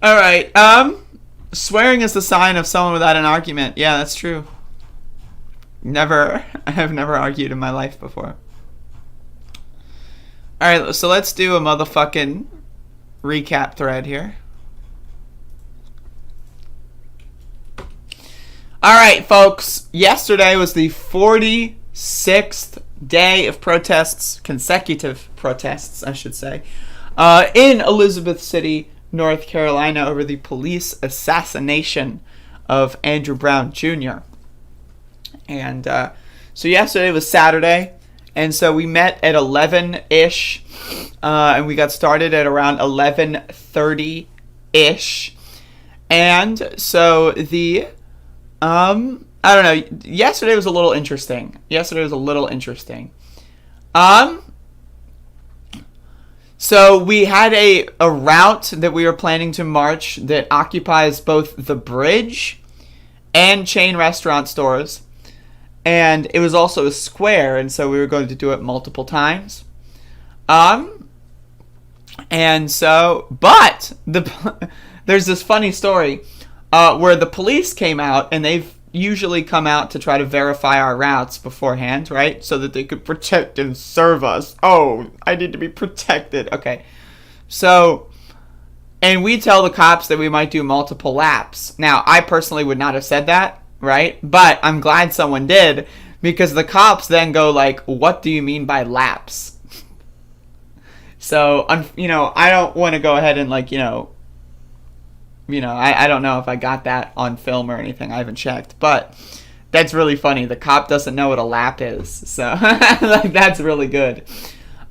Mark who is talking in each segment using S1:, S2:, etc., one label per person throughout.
S1: All right. Swearing is the sign of someone without an argument. Yeah, that's true. I have never argued in my life before. All right, so let's do a motherfucking recap thread here. All right, folks. Yesterday was the 46th day of protests, consecutive protests, I should say, in Elizabeth City, North Carolina, over the police assassination of Andrew Brown Jr. And so yesterday was Saturday, and so we met at 11-ish, and we got started at around 11:30-ish. And so the, I don't know, yesterday was a little interesting. So we had a route that we were planning to march that occupies both the bridge and chain restaurant stores. And it was also a square, and so we were going to do it multiple times. And so, but there's this funny story where the police came out, and they've usually come out to try to verify our routes beforehand, right? So that they could protect and serve us. Oh, I need to be protected. Okay. So, and we tell the cops that we might do multiple laps. Now, I personally would not have said that, right? But I'm glad someone did, because the cops then go like, what do you mean by laps? So, I don't want to go ahead and I don't know if I got that on film or anything. I haven't checked, but that's really funny. The cop doesn't know what a lap is, so that's really good.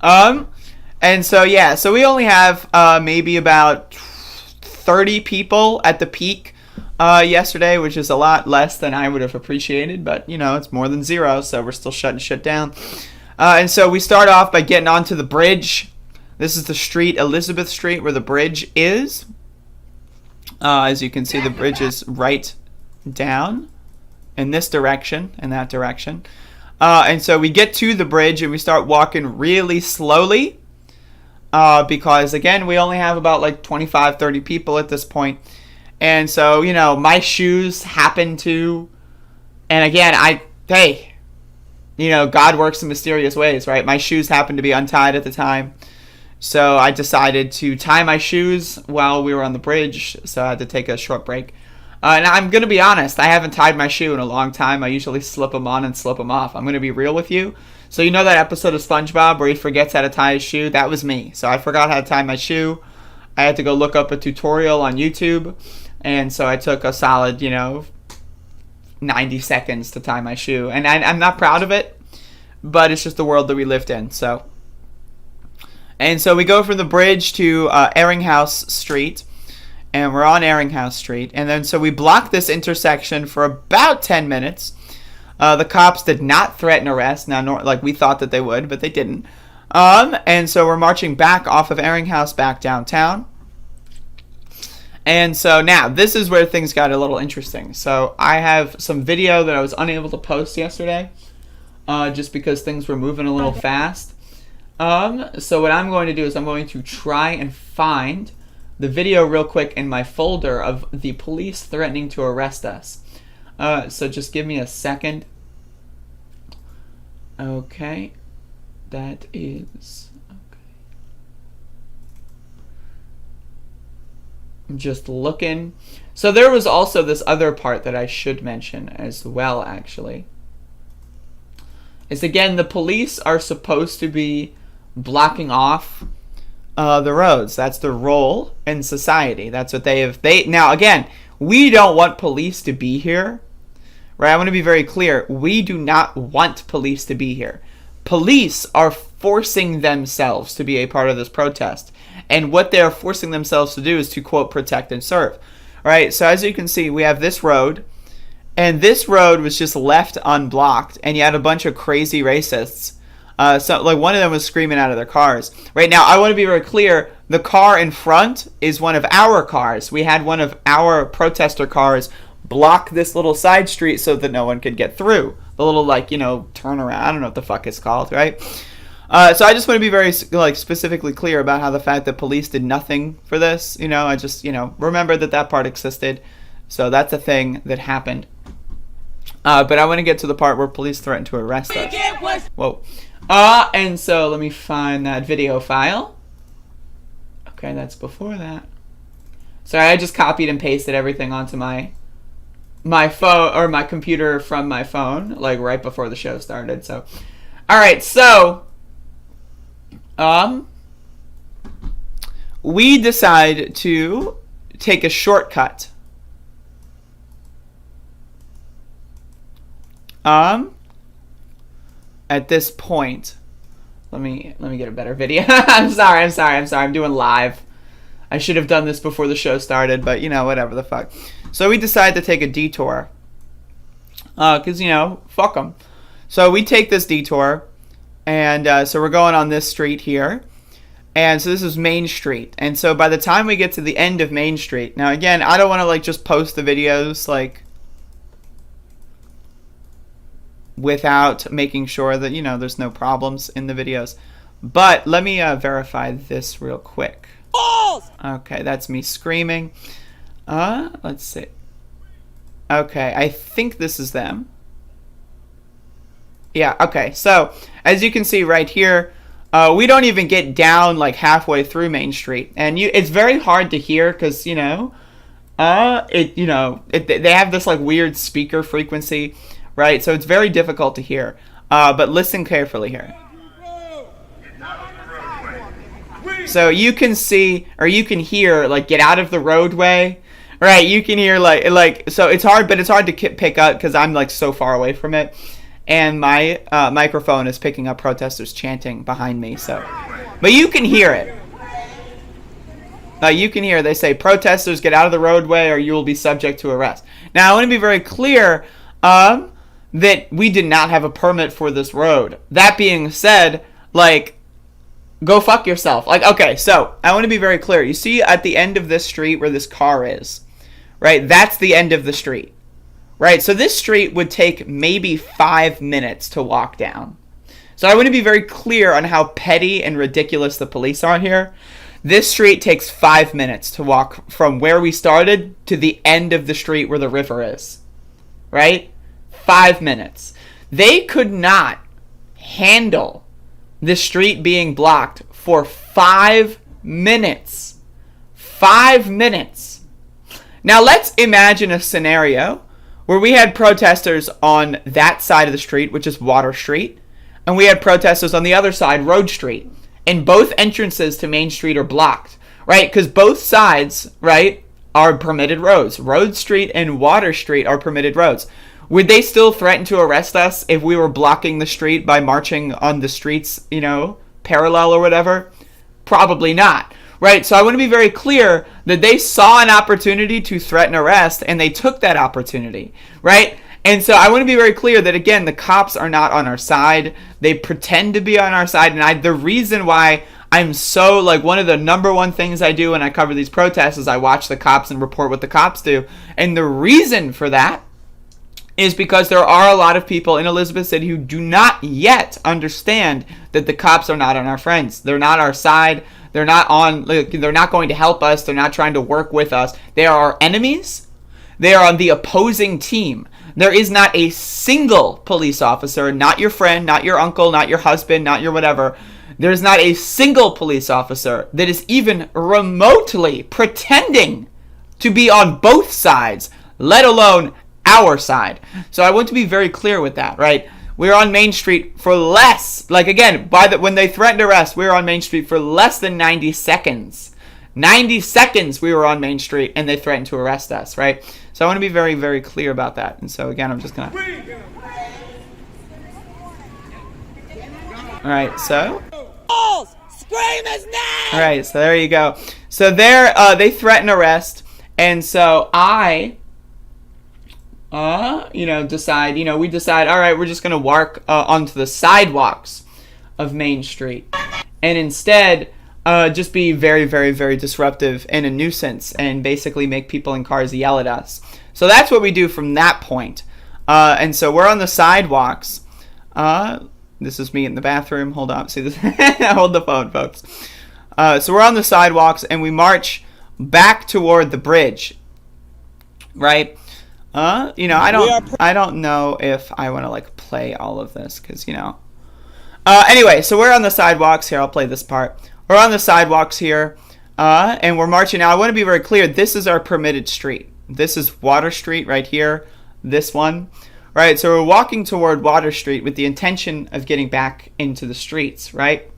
S1: And so yeah, so we only have maybe about 30 people at the peak yesterday, which is a lot less than I would have appreciated, but it's more than zero, so we're still shutting shit down. And so we start off by getting onto the bridge. This is the street, Elizabeth Street, where the bridge is. As you can see, the bridge is right down in this direction and that direction. And so we get to the bridge and we start walking really slowly because, again, we only have about 25, 30 people at this point. And so, my shoes happen to, and again, God works in mysterious ways, right? My shoes happened to be untied at the time. So I decided to tie my shoes while we were on the bridge, so I had to take a short break. And I'm going to be honest, I haven't tied my shoe in a long time. I usually slip them on and slip them off. I'm going to be real with you. So that episode of SpongeBob where he forgets how to tie his shoe? That was me. So I forgot how to tie my shoe. I had to go look up a tutorial on YouTube. And so I took a solid, 90 seconds to tie my shoe. And I'm not proud of it, but it's just the world that we lived in, so... And so we go from the bridge to Eringhouse Street, and we're on Eringhouse Street. And then so we block this intersection for about 10 minutes. The cops did not threaten arrest. Now, we thought that they would, but they didn't. And so we're marching back off of Eringhouse back downtown. And so now, this is where things got a little interesting. So I have some video that I was unable to post yesterday, just because things were moving a little fast. So what I'm going to do is I'm going to try and find the video real quick in my folder of the police threatening to arrest us. So just give me a second. Okay. That is... Okay. I'm just looking. So there was also this other part that I should mention as well, actually. Is again, the police are supposed to be blocking off the roads. That's their role in society. That's what they have. Now, again, we don't want police to be here, right? I want to be very clear. We do not want police to be here. Police are forcing themselves to be a part of this protest. And what they're forcing themselves to do is to, quote, protect and serve. All right, so as you can see, we have this road. And this road was just left unblocked. And you had a bunch of crazy racists. So one of them was screaming out of their cars. Right now, I want to be very clear. The car in front is one of our cars. We had one of our protester cars block this little side street so that no one could get through. The little, turnaround. I don't know what the fuck it's called, right? So I just want to be very like specifically clear about how the fact that police did nothing for this. You know, I just remember that part existed. So that's a thing that happened. But I want to get to the part where police threatened to arrest us. Whoa. And so let me find that video file. Okay, that's before that. Sorry, I just copied and pasted everything onto my phone or my computer from my phone, like right before the show started. So, all right, so we decide to take a shortcut. At this point, let me get a better video. I'm sorry. I'm doing live. I should have done this before the show started, but whatever the fuck. So we decide to take a detour. Cause fuck them. So we take this detour, and so we're going on this street here. And so this is Main Street. And so by the time we get to the end of Main Street, now again, I don't want to like just post the videos like without making sure that there's no problems in the videos. But let me verify this real quick. Okay, that's me screaming. Let's see. Okay, I think this is them. Yeah, okay. So, as you can see right here, we don't even get down like halfway through Main Street. And it's very hard to hear because, they have this like weird speaker frequency, right? So it's very difficult to hear. But listen carefully here. So you can see, or you can hear, like, get out of the roadway, right? You can hear, like, so it's hard, but it's hard to pick up because I'm, like, so far away from it. And my microphone is picking up protesters chanting behind me, so. But you can hear it. You can hear, they say, protesters, get out of the roadway or you will be subject to arrest. Now, I want to be very clear that we did not have a permit for this road. That being said, like, go fuck yourself. Like, okay, so I want to be very clear. You see at the end of this street where this car is, right? That's the end of the street, right? So this street would take maybe 5 minutes to walk down. So I want to be very clear on how petty and ridiculous the police are here. This street takes 5 minutes to walk from where we started to the end of the street where the river is, right? 5 minutes. They could not handle the street being blocked for 5 minutes. 5 minutes. Now let's imagine a scenario where we had protesters on that side of the street, which is Water Street, and we had protesters on the other side, Road Street, and both entrances to Main Street are blocked, right? Because both sides, right, are permitted roads. Road Street and Water Street are permitted roads. Would they still threaten to arrest us if we were blocking the street by marching on the streets, parallel or whatever? Probably not, right? So I want to be very clear that they saw an opportunity to threaten arrest and they took that opportunity, right? And so I want to be very clear that, again, the cops are not on our side. They pretend to be on our side. And the reason why I'm so, like, one of the number one things I do when I cover these protests is I watch the cops and report what the cops do. And the reason for that is because there are a lot of people in Elizabeth City who do not yet understand that the cops are not on our friends. They're not our side. They're not going to help us. They're not trying to work with us. They are our enemies. They are on the opposing team. There is not a single police officer, not your friend, not your uncle, not your husband, not your whatever. There's not a single police officer that is even remotely pretending to be on both sides, let alone our side. So I want to be very clear with that, right? We're on Main Street for less, like, again, when they threatened arrest, we were on Main Street for less than 90 seconds. 90 seconds we were on Main Street and they threatened to arrest us, right? So I want to be very, very clear about that. And so, again, I'm just going to... All right, so...
S2: Scream his name!
S1: All right, so there you go. So they threaten arrest, and so I... we decide, all right, we're just going to walk onto the sidewalks of Main Street. And instead, just be very, very, very disruptive and a nuisance and basically make people in cars yell at us. So that's what we do from that point. And so we're on the sidewalks. This is me in the bathroom. Hold on. See this? Hold the phone, folks. So we're on the sidewalks, and we march back toward the bridge. Right? I don't know if I want to, like, play all of this, because, Anyway, so we're on the sidewalks here. I'll play this part. We're on the sidewalks here, and we're marching. Now, I want to be very clear. This is our permitted street. This is Water Street right here. This one. Right? So we're walking toward Water Street with the intention of getting back into the streets, right?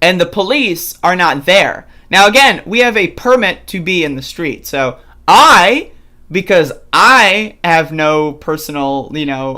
S1: And the police are not there. Now, again, we have a permit to be in the street. So because I have no personal,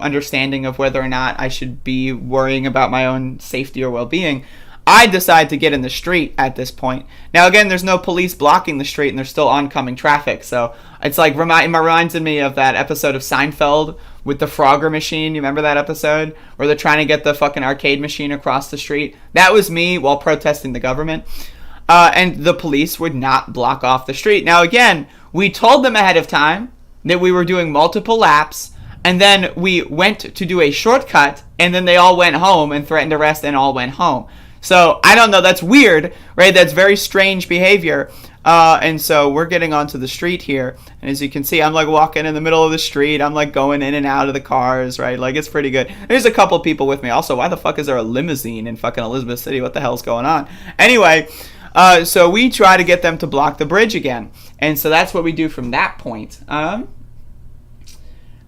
S1: understanding of whether or not I should be worrying about my own safety or well-being, I decide to get in the street at this point. Now, again, there's no police blocking the street, and there's still oncoming traffic. So it's like, it reminds me of that episode of Seinfeld with the Frogger machine. You remember that episode? Where they're trying to get the fucking arcade machine across the street? That was me while protesting the government. And the police would not block off the street. Now, again, we told them ahead of time that we were doing multiple laps, and then we went to do a shortcut, and then they all went home and threatened arrest and all went home. So, I don't know, that's weird, right? That's very strange behavior. And so we're getting onto the street here, and as you can see, I'm like walking in the middle of the street. I'm like going in and out of the cars, right? Like, it's pretty good. There's a couple people with me. Also, why the fuck is there a limousine in fucking Elizabeth City? What the hell's going on? Anyway, so we try to get them to block the bridge again. And so that's what we do from that point.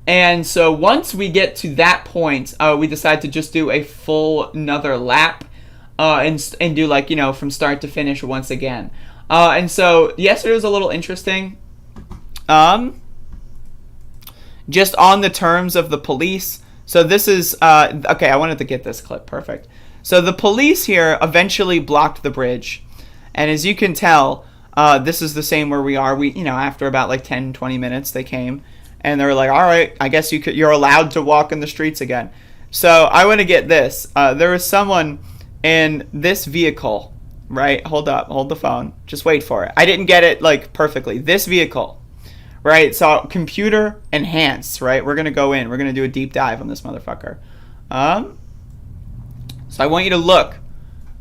S1: And so once we get to that point, we decide to just do a full another lap and do, like, from start to finish once again. And so yesterday was a little interesting. Just on the terms of the police. So this is, okay, I wanted to get this clip. Perfect. So the police here eventually blocked the bridge. And as you can tell, this is the same where we are. We, after about like 10, 20 minutes, they came. And they were like, all right, I guess you're allowed to walk in the streets again. So I want to get this. There was someone in this vehicle, right? Hold up. Hold the phone. Just wait for it. I didn't get it, like, perfectly. This vehicle, right? So computer enhanced, right? We're going to go in. We're going to do a deep dive on this motherfucker. So I want you to look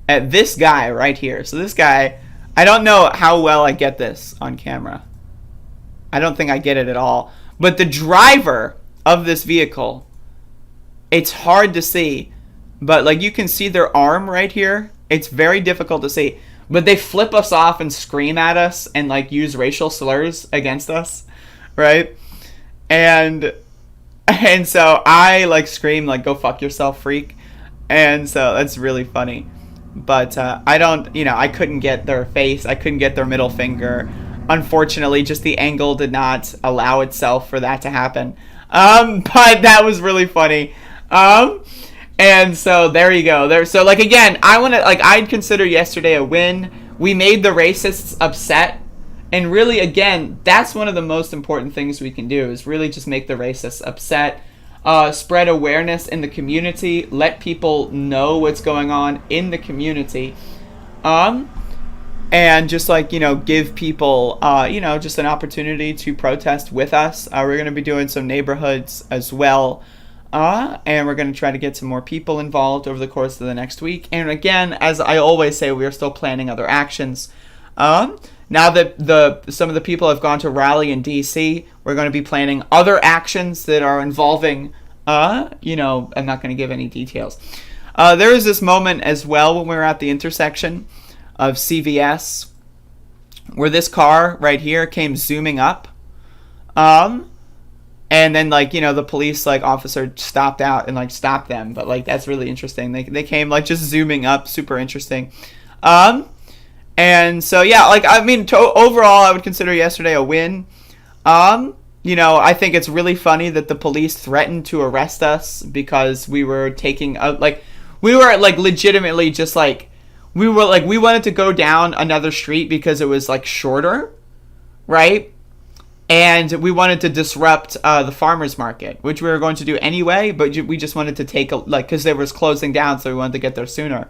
S1: at this guy right here. So this guy, I don't know how well I get this on camera. I don't think I get it at all. But the driver of this vehicle, it's hard to see. But, like, you can see their arm right here. It's very difficult to see. But they flip us off and scream at us and, like, use racial slurs against us, right? And so I, like, scream, like, go fuck yourself, freak. And so that's really funny. But I don't, I couldn't get their face. I couldn't get their middle finger. Unfortunately, just the angle did not allow itself for that to happen. But that was really funny. And so there you go. So, like, again, I'd consider yesterday a win. We made the racists upset. And really, again, that's one of the most important things we can do, is really just make the racists upset. Spread awareness in the community. Let people know what's going on in the community. And just, like, give people, just an opportunity to protest with us. We're going to be doing some neighborhoods as well. And we're going to try to get some more people involved over the course of the next week. And again, as I always say, we are still planning other actions. Now that some of the people have gone to rally in D.C., we're going to be planning other actions that are involving, I'm not going to give any details. There was this moment as well when we were at the intersection of CVS where this car right here came zooming up. And then, like, the police, like, officer stopped out and, like, stopped them. But, like, that's really interesting. They came, like, just zooming up. Super interesting. And so, yeah, like, I mean, overall, I would consider yesterday a win. I think it's really funny that the police threatened to arrest us because we were taking, we were, like, legitimately just, like, we wanted to go down another street because it was, like, shorter, right? And we wanted to disrupt the farmer's market, which we were going to do anyway, but we just wanted to take, because it was closing down, so we wanted to get there sooner,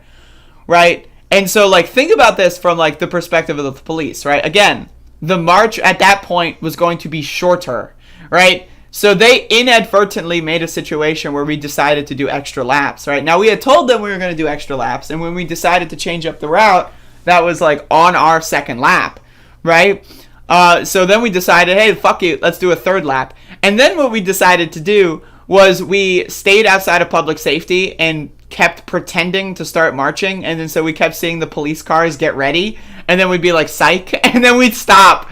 S1: right? And so, like, think about this from, like, the perspective of the police, right? Again, the march at that point was going to be shorter, right? So they inadvertently made a situation where we decided to do extra laps, right? Now, we had told them we were going to do extra laps, and when we decided to change up the route, that was like on our second lap, right? So then we decided, hey, fuck it, let's do a third lap. And then what we decided to do was we stayed outside of public safety and kept pretending to start marching, and then so we kept seeing the police cars get ready, and then we'd be like, psych, and then we'd stop,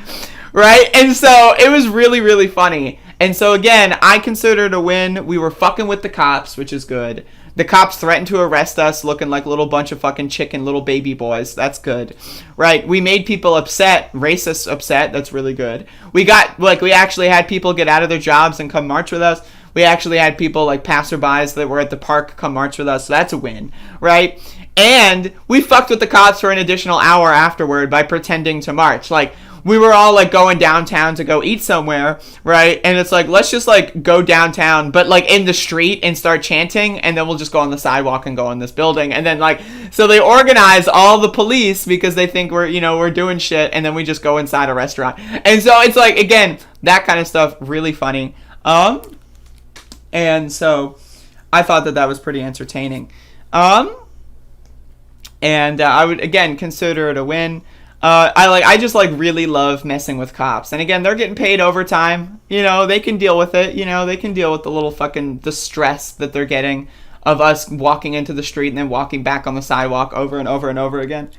S1: right? And so it was really, really funny. And so again, I consider it a win. We were fucking with the cops, which is good. The cops threatened to arrest us looking like a little bunch of fucking chicken little baby boys. That's good. Right? We made people upset, racists upset. That's really good. We actually had people get out of their jobs and come march with us. We actually had people like passerbys that were at the park come march with us. So that's a win, right? And we fucked with the cops for an additional hour afterward by pretending to march. Like, we were all like going downtown to go eat somewhere, right? And it's like, let's just like go downtown, but like in the street and start chanting, and then we'll just go on the sidewalk and go in this building. And then like, so they organize all the police because they think we're doing shit, and then we just go inside a restaurant. And so it's like, again, that kind of stuff, really funny. And so I thought that was pretty entertaining. And I would again consider it a win. I just like really love messing with cops. And again, they're getting paid overtime. They can deal with it. They can deal with the little fucking the stress that they're getting of us walking into the street and then walking back on the sidewalk over and over and over again.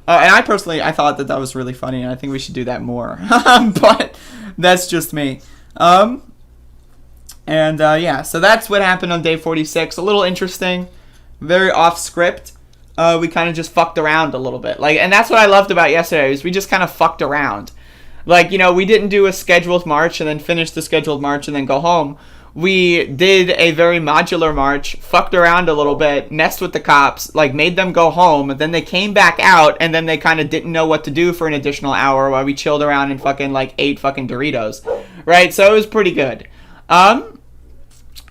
S1: And I thought that was really funny, and I think we should do that more. But that's just me. Yeah, so that's what happened on day 46. A little interesting, very off script. We kind of just fucked around a little bit. And that's what I loved about yesterday, is we just kind of fucked around. We didn't do a scheduled march and then finish the scheduled march and then go home. We did a very modular march, fucked around a little bit, messed with the cops, made them go home, and then they came back out, and then they kind of didn't know what to do for an additional hour while we chilled around and fucking ate fucking Doritos, right? So it was pretty good.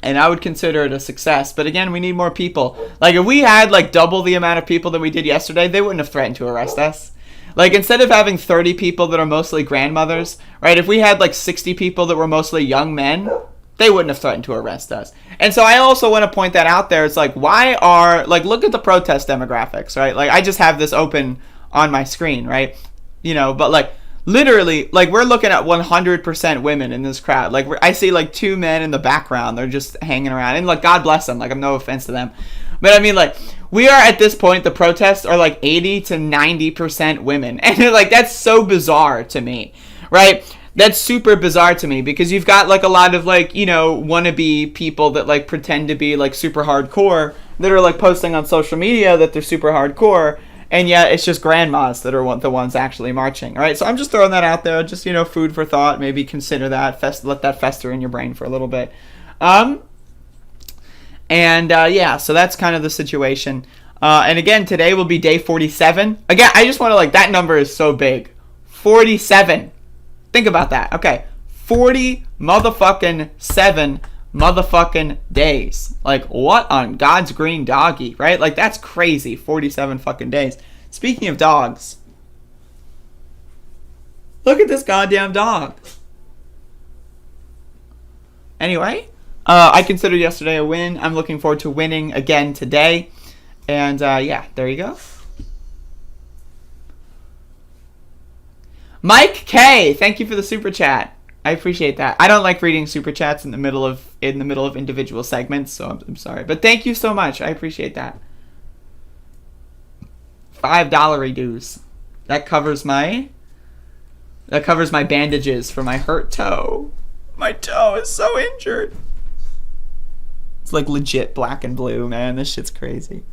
S1: And I would consider it a success. But again, we need more people. If we had double the amount of people that we did yesterday, they wouldn't have threatened to arrest us. Instead of having 30 people that are mostly grandmothers, right? If we had 60 people that were mostly young men, they wouldn't have threatened to arrest us. And so I also want to point that out there. It's why are, look at the protest demographics, right? I just have this open on my screen, right? But literally, we're looking at 100% women in this crowd. I see, 2 men in the background. They're just hanging around. And, God bless them. I'm no offense to them. But, I mean, we are at this point, the protests are, 80 to 90% women. And, that's so bizarre to me, right? That's super bizarre to me because you've got, a lot of, wannabe people that, pretend to be, super hardcore that are, posting on social media that they're super hardcore. And yet, it's just grandmas that are the ones actually marching. All right, so I'm just throwing that out there. Just, food for thought. Maybe consider that. Let that fester in your brain for a little bit. Yeah, so that's kind of the situation. And again, today will be day 47. Again, I just want to, that number is so big. 47. Think about that. Okay, 40 motherfucking 7 motherfucking days. What on God's green doggy, right? That's crazy. 47 fucking days. Speaking of dogs, look at this goddamn dog. Anyway, I considered yesterday a win. I'm looking forward to winning again today. And yeah, there you go. Mike K, thank you for the super chat. I appreciate that. I don't like reading super chats in the middle of individual segments, so I'm sorry. But thank you so much. I appreciate that. $5 dues. That covers my bandages for my hurt toe. My toe is so injured. It's legit black and blue, man. This shit's crazy.